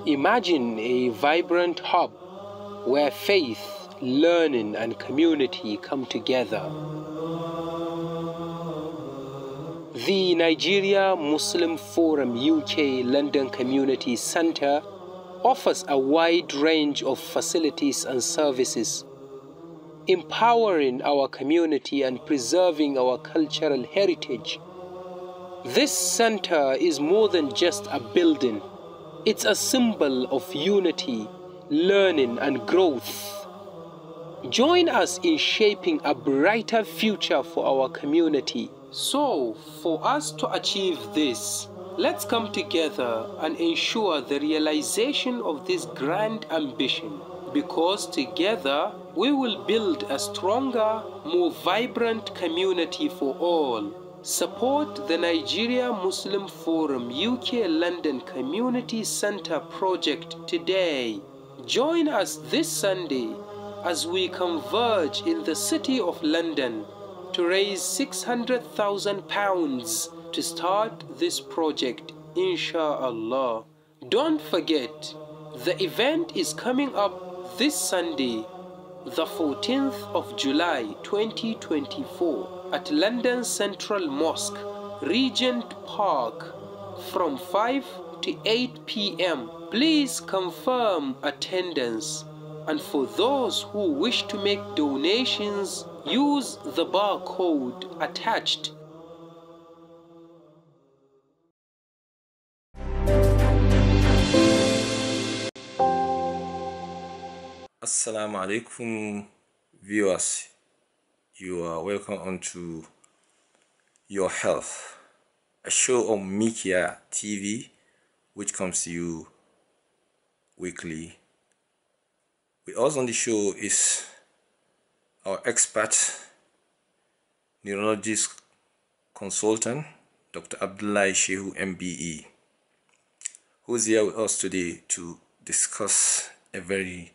Imagine a vibrant hub where faith, learning and community come together. The Nigeria Muslim Forum UK London Community Centre offers a wide range of facilities and services, empowering our community and preserving our cultural heritage. This centre is more than just a building. It's a symbol of unity, learning and growth. Join us in shaping a brighter future for our community. So, for us to achieve this, let's come together and ensure the realization of this grand ambition, because together we will build a stronger, more vibrant community for all. Support the Nigeria Muslim Forum UK London Community Centre project today. Join us this Sunday as we converge in the City of London to raise £600,000 to start this project, inshallah. Don't forget, the event is coming up this Sunday, the 14th of July 2024 at London Central Mosque, Regent Park, from 5 to 8 p.m. Please confirm attendance, and for those who wish to make donations, use the barcode attached. Assalamu alaikum viewers. You are welcome onto Your Health, a show on Mikiya TV which comes to you weekly. With us on the show is our expert neurologist consultant, Dr. Abdullahi Shehu, MBE, who is here with us today to discuss a very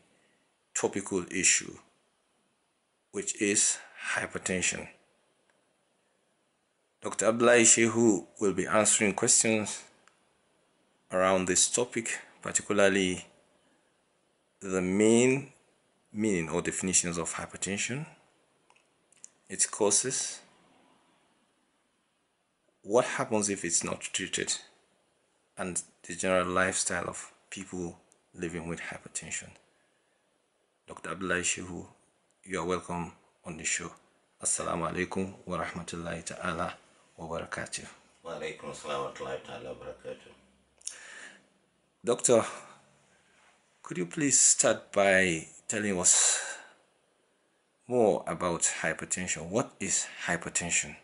topical issue, which is hypertension. Dr. Abdullahi Shehu will be answering questions around this topic, particularly the main meaning or definitions of hypertension, its causes, what happens if it's not treated, and the general lifestyle of people living with hypertension. Dr. Abdullahi Shehu, you are welcome on the show. Assalamu alaikum wa rahmatullahi ta'ala wa barakatuh. Wa alaikum assalam wa rahmatullahi ta'ala wa barakatuh. Doctor, could you please start by telling us more about hypertension? What is hypertension?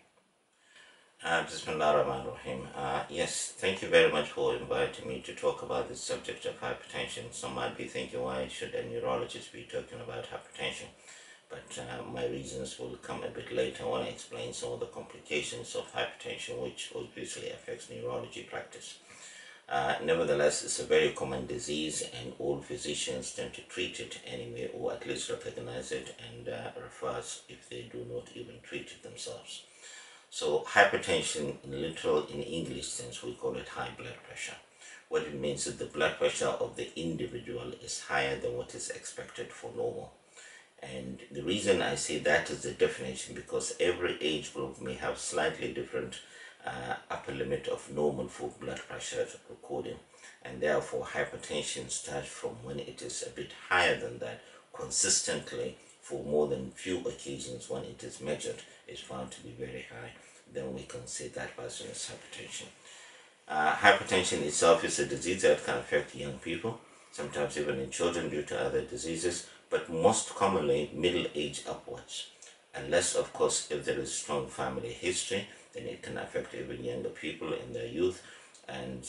Bismillah ar-Rahman ar-Rahim. Yes, thank you very much for inviting me to talk about the subject of hypertension. Some might be thinking, why should a neurologist be talking about hypertension? But my reasons will come a bit later. I want to explain some of the complications of hypertension, which obviously affects neurology practice. Nevertheless, it's a very common disease, and all physicians tend to treat it anyway, or at least recognize it and refer if they do not even treat it themselves. So hypertension, in English sense, we call it high blood pressure. What it means is the blood pressure of the individual is higher than what is expected for normal. And the reason I say that is the definition, because every age group may have slightly different upper limit of normal for blood pressure recording, and therefore hypertension starts from when it is a bit higher than that consistently for more than few occasions. When it is measured, is found to be very high, then we can say that person is hypertension. Hypertension itself is a disease that can affect young people, sometimes even in children due to other diseases, but most commonly middle age upwards, unless of course if there is strong family history, then it can affect even younger people in their youth, and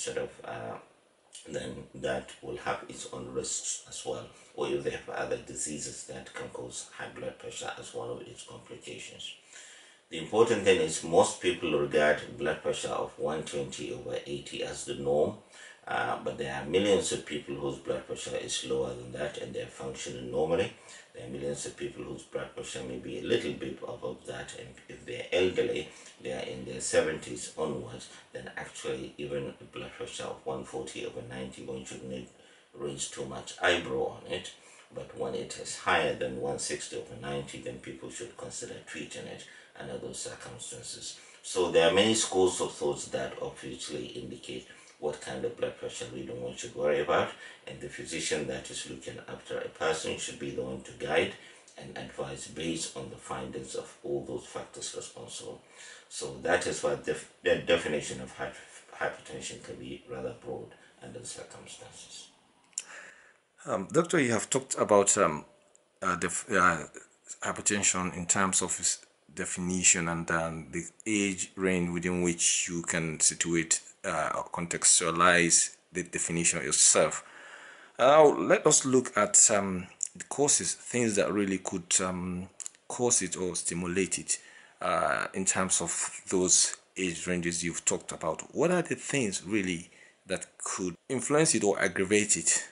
then that will have its own risks as well, or if they have other diseases that can cause high blood pressure as one of its complications. The important thing is most people regard blood pressure of 120/80 as the norm, but there are millions of people whose blood pressure is lower than that and they're functioning normally. There are millions of people whose blood pressure may be a little bit above that, and if they're elderly, they are in their 70s onwards, then actually even a blood pressure of 140/90, one should raise too much eyebrow on it. But when it is higher than 160 over 90, then people should consider treating it under those circumstances. So there are many schools of thoughts that obviously indicate what kind of blood pressure we don't want to worry about, and the physician that is looking after a person should be the one to guide and advise based on the findings of all those factors responsible. So that is why the definition of hypertension can be rather broad under the circumstances. Doctor, you have talked about hypertension in terms of its definition and the age range within which you can situate or contextualize the definition yourself. Now, let us look at the causes, things that really could cause it or stimulate it in terms of those age ranges you've talked about. What are the things really that could influence it or aggravate it?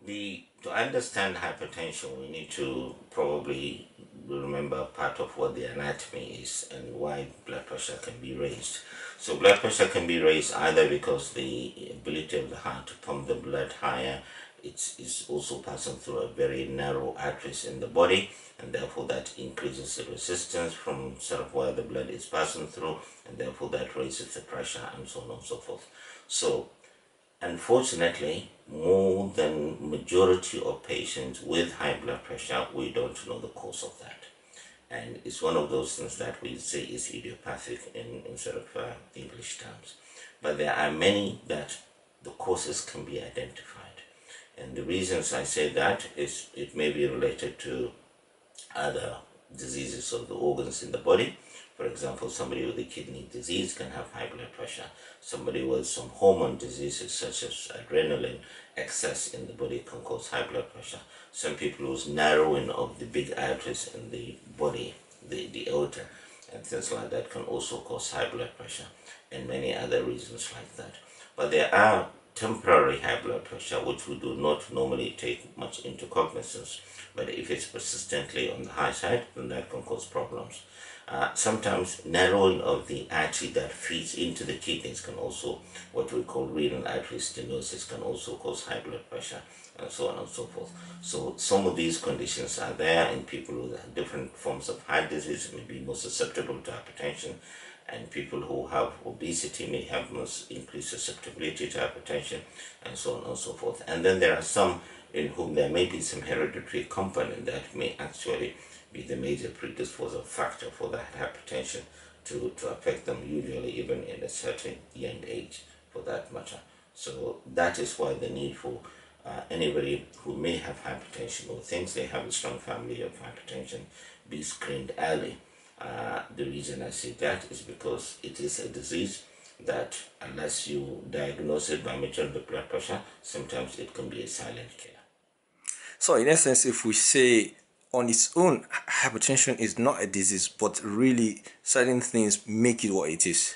To understand hypertension, we need to probably remember part of what the anatomy is and why blood pressure can be raised. So blood pressure can be raised either because the ability of the heart to pump the blood higher is also passing through a very narrow arteries in the body, and therefore that increases the resistance from sort of where the blood is passing through, and therefore that raises the pressure and so on and so forth. So unfortunately, more than majority of patients with high blood pressure, we don't know the cause of that. And it's one of those things that we say is idiopathic in sort of English terms. But there are many that the causes can be identified. And the reasons I say that is it may be related to other diseases of the organs in the body. For example, somebody with a kidney disease can have high blood pressure. Somebody with some hormone diseases such as adrenaline excess in the body can cause high blood pressure. Some people lose narrowing of the big arteries in the body, the aorta, and things like that can also cause high blood pressure, and many other reasons like that. But there are temporary high blood pressure which we do not normally take much into cognizance, but if it's persistently on the high side, then that can cause problems. Sometimes narrowing of the artery that feeds into the kidneys can also, what we call renal artery stenosis, can also cause high blood pressure, and so on and so forth. So some of these conditions are there in people with different forms of heart disease, may be more susceptible to hypertension, and people who have obesity may have most increased susceptibility to hypertension, and so on and so forth. And then there are some in whom there may be some hereditary component that may actually be the major predisposing factor for that hypertension to affect them, usually even in a certain young age for that matter. So that is why the need for anybody who may have hypertension or thinks they have a strong family of hypertension be screened early. The reason I say that is because it is a disease that unless you diagnose it by measuring the blood pressure, sometimes it can be a silent killer. So in essence, if we say on its own, hypertension is not a disease, but really certain things make it what it is.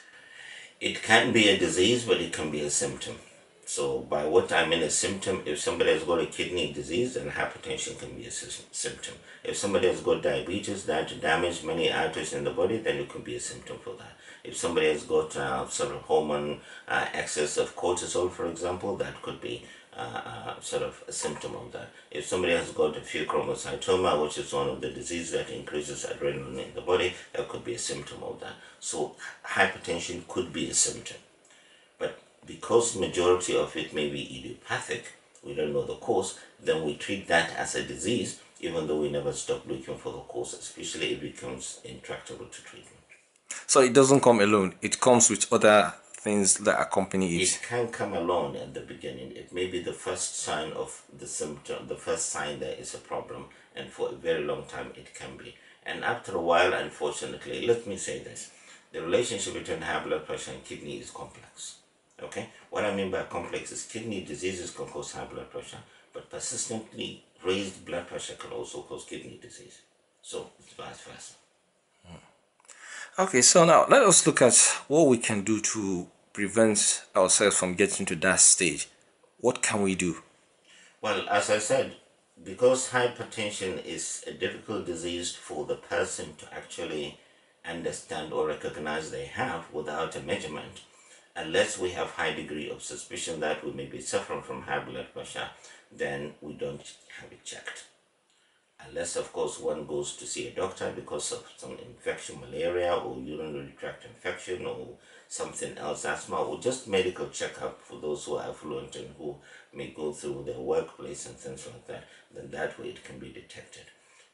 It can be a disease, but it can be a symptom. So by what I mean a symptom, if somebody has got a kidney disease, then hypertension can be a symptom. If somebody has got diabetes that damage many arteries in the body, then it could be a symptom for that. If somebody has got sort of hormone excess of cortisol, for example, that could be sort of a symptom of that. If somebody has got a pheochromocytoma, which is one of the diseases that increases adrenaline in the body, that could be a symptom of that. So hypertension could be a symptom. But because majority of it may be idiopathic, we don't know the cause, then we treat that as a disease, even though we never stop looking for the cause, especially if it becomes intractable to treatment. So it doesn't come alone, it comes with other things that accompany it. It can come alone at the beginning. It may be the first sign of the symptom, the first sign there is a problem, and for a very long time it can be. And after a while, unfortunately, let me say this, the relationship between high blood pressure and kidney is complex. Okay, what I mean by complex is kidney diseases can cause high blood pressure, but persistently raised blood pressure can also cause kidney disease. So it's vice versa. Okay, so now let us look at what we can do to prevent ourselves from getting to that stage. What can we do? Well, as I said, because hypertension is a difficult disease for the person to actually understand or recognize they have without a measurement, unless we have high degree of suspicion that we may be suffering from high blood pressure, then we don't have it checked. Unless, of course, one goes to see a doctor because of some infection, malaria or urinary tract infection or something else, asthma, or just medical checkup for those who are affluent and who may go through their workplace and things like that, then that way it can be detected.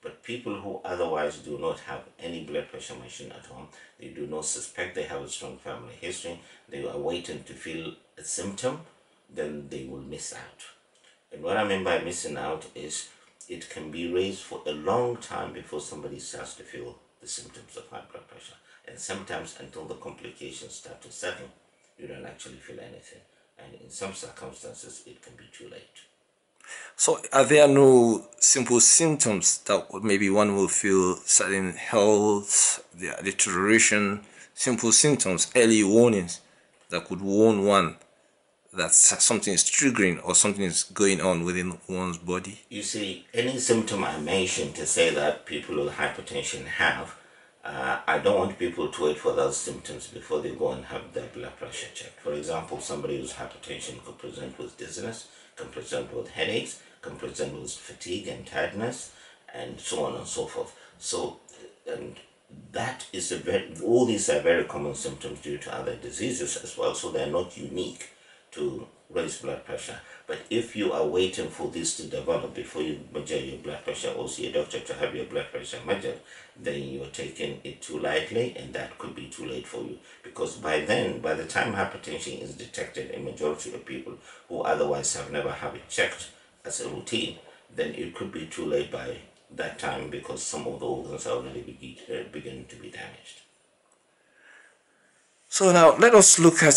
But people who otherwise do not have any blood pressure machine at home, they do not suspect they have a strong family history, they are waiting to feel a symptom, then they will miss out. And what I mean by missing out is it can be raised for a long time before somebody starts to feel the symptoms of high blood pressure. And sometimes until the complications start to settle, you don't actually feel anything. And in some circumstances, it can be too late. So are there no simple symptoms that maybe one will feel certain health, deterioration, simple symptoms, early warnings that could warn one that something is triggering or something is going on within one's body? You see, any symptom I mentioned to say that people with hypertension have, I don't want people to wait for those symptoms before they go and have their blood pressure checked. For example, somebody who's hypertension could present with dizziness, can present with headaches, can present with fatigue and tiredness, and so on and so forth. So, and that is all these are very common symptoms due to other diseases as well, so they're not unique to raise blood pressure. But if you are waiting for this to develop before you measure your blood pressure or see a doctor to have your blood pressure measured, then you're taking it too lightly, and that could be too late for you. Because by then, by the time hypertension is detected in majority of people who otherwise have never had it checked as a routine, then it could be too late by that time because some of the organs are already beginning to be damaged. So now let us look at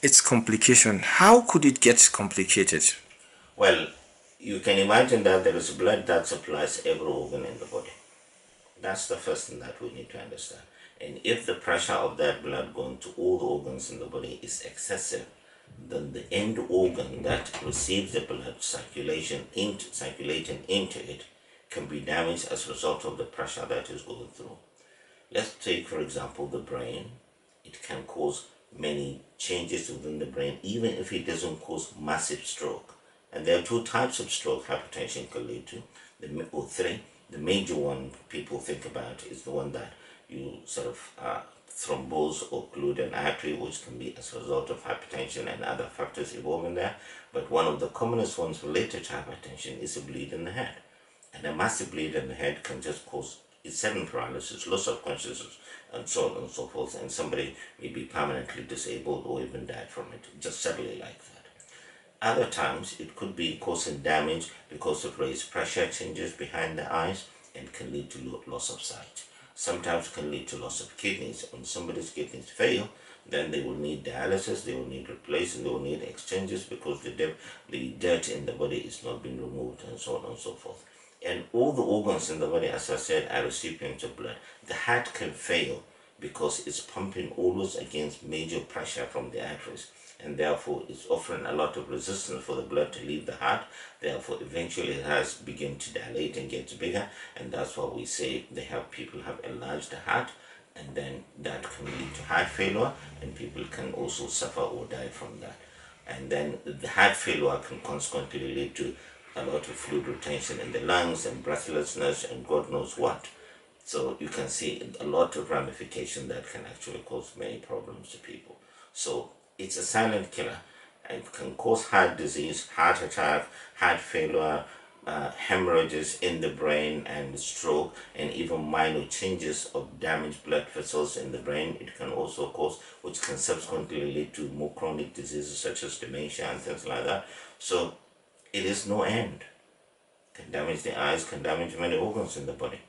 its complication. How could it get complicated? Well, you can imagine that there is blood that supplies every organ in the body. That's the first thing that we need to understand. And if the pressure of that blood going to all the organs in the body is excessive, then the end organ that receives the blood circulating into it can be damaged as a result of the pressure that is going through. Let's take, for example, the brain. It can cause many changes within the brain, even if it doesn't cause massive stroke. And there are two types of stroke hypertension can lead to, or three. The major one people think about is the one that you sort of thrombose or occlude an artery, which can be as a result of hypertension and other factors involving there. But one of the commonest ones related to hypertension is a bleed in the head. And a massive bleed in the head can just cause sudden paralysis, loss of consciousness, and so on and so forth, and somebody may be permanently disabled or even die from it, just suddenly like that. Other times, it could be causing damage because of raised pressure changes behind the eyes and can lead to loss of sight. Sometimes can lead to loss of kidneys. When somebody's kidneys fail, then they will need dialysis, they will need replacement, they will need exchanges because the dirt in the body is not being removed, and so on and so forth. And all the organs in the body, as I said, are recipients of blood. The heart can fail because it's pumping always against major pressure from the arteries, and therefore it's offering a lot of resistance for the blood to leave the heart. Therefore, eventually it has begin to dilate and gets bigger, and that's why we say people have enlarged the heart, and then that can lead to heart failure, and people can also suffer or die from that. And then the heart failure can consequently lead to a lot of fluid retention in the lungs and breathlessness and God knows what. So you can see a lot of ramification that can actually cause many problems to people. So it's a silent killer and can cause heart disease, heart attack, heart failure, hemorrhages in the brain and stroke, and even minor changes of damaged blood vessels in the brain. It can also cause, which can subsequently lead to more chronic diseases such as dementia and things like that. So it is no end. Can damage the eyes, can damage many organs in the body.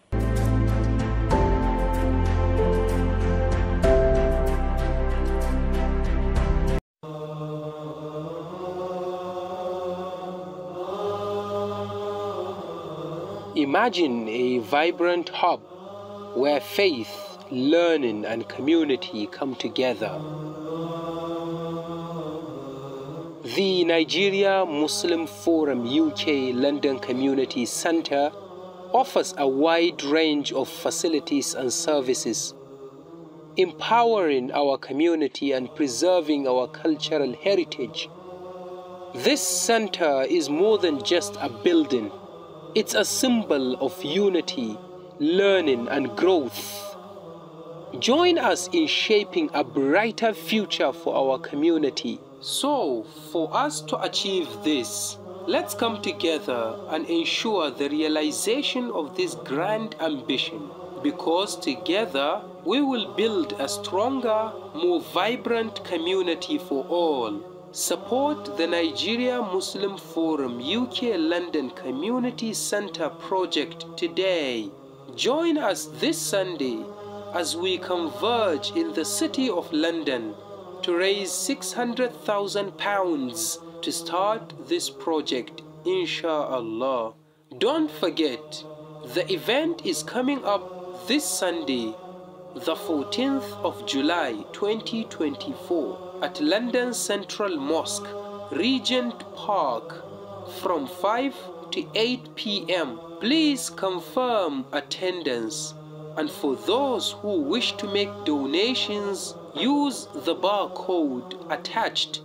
Imagine a vibrant hub where faith, learning and community come together. The Nigeria Muslim Forum UK London Community Centre offers a wide range of facilities and services empowering our community and preserving our cultural heritage. This center is more than just a building. It's a symbol of unity, learning, and growth. Join us in shaping a brighter future for our community. So, for us to achieve this, let's come together and ensure the realization of this grand ambition, because together we will build a stronger, more vibrant community for all. Support the Nigeria Muslim Forum UK London Community Centre project today. Join us this Sunday as we converge in the City of London to raise £600,000 to start this project, inshallah. Don't forget, the event is coming up this Sunday, the 14th of July 2024 at London Central Mosque, Regent Park, from 5 to 8 p.m. Please confirm attendance. And for those who wish to make donations, use the barcode attached